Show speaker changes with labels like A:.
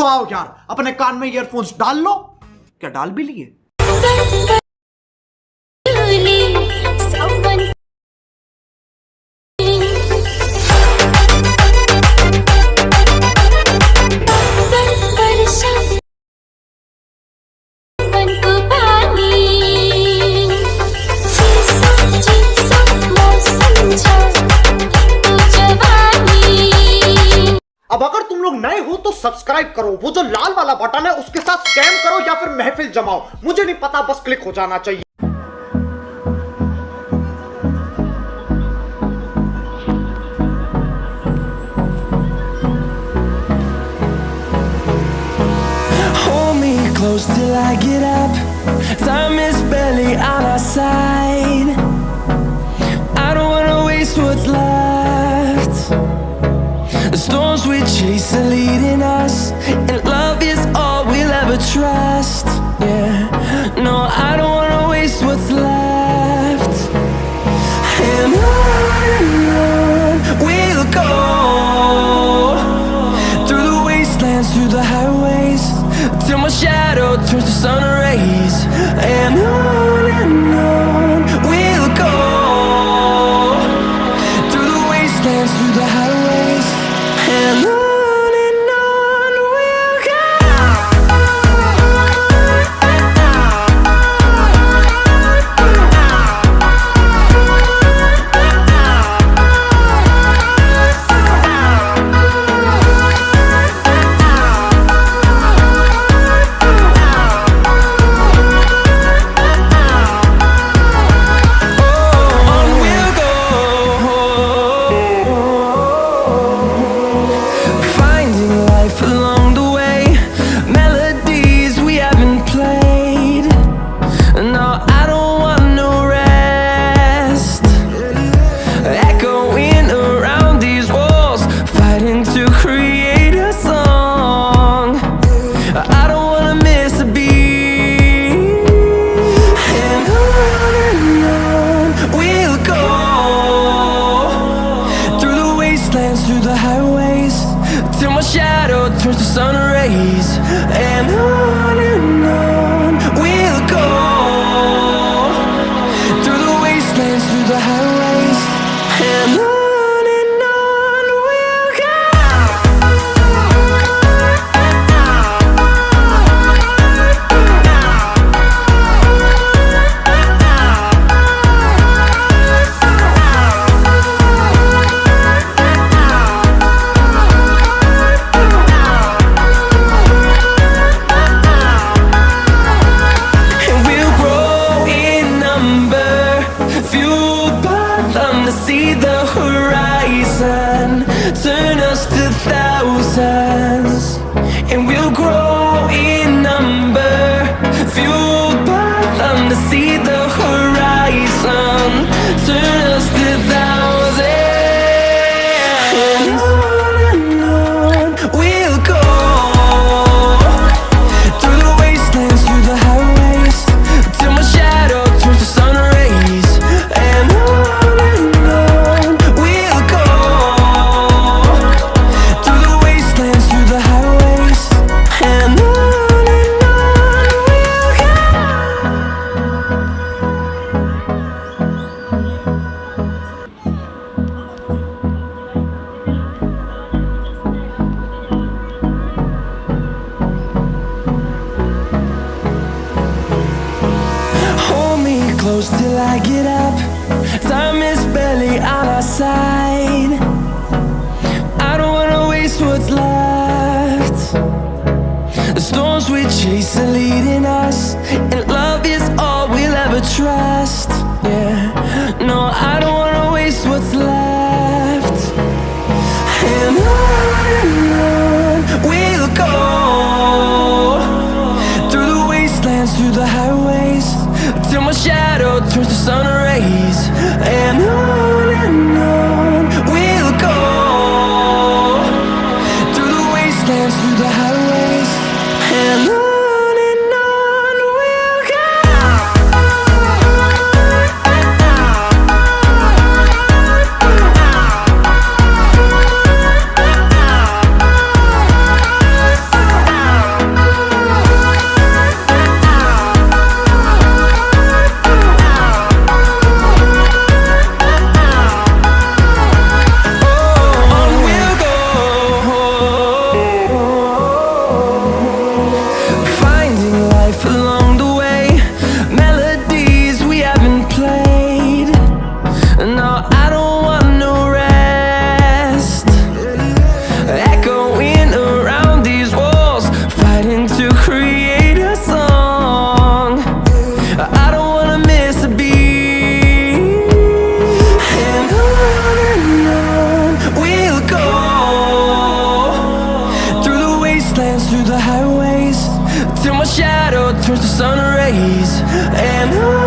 A: आओ यार, अपने कान में ईयरफोन्स डाल लो। क्या डाल भी लिए? अब अगर तुम लोग नए हो तो सब्सक्राइब करो, वो जो लाल वाला बटन है उसके साथ स्कैम करो या फिर महफिल जमाओ, मुझे नहीं पता, बस क्लिक हो जाना चाहिए।
B: Hold me close till I get up. Time is barely on our side. I don't wanna waste what's left. The storms we chase are leading us, and love is all we'll ever trust. Yeah, no, I don't wanna waste what's left. And on we'll go, through the wastelands, through the highways, till my shadow turns to sun rays. And on we'll go, through the wastelands, through the highways. And on we'll go. Through the highways, till my shadow turns to sun rays. And on we'll go, through the wastelands, through the highways. And on we'll go. See the horizon, turn us to thousands, and we'll grow in number, fueled by them to see the horizon, turn us to thousands. And on we'll go, through the wastelands, through the highways, till my shadow turns to sun rays. And close till I get up. Time is barely on our side. I don't wanna waste what's left. The storms we chase are leading us, and love is all we'll ever trust. Yeah, no, I don't wanna waste what's left. And on we'll go, through the wastelands, through the highways, till my shadow turns to sun rays. And on we'll go, through the wastelands, through the highways. And on we'll go. create a song. I don't wanna miss a beat. And on we'll go, through the wastelands, through the highways, till my shadow turns to sun rays. And on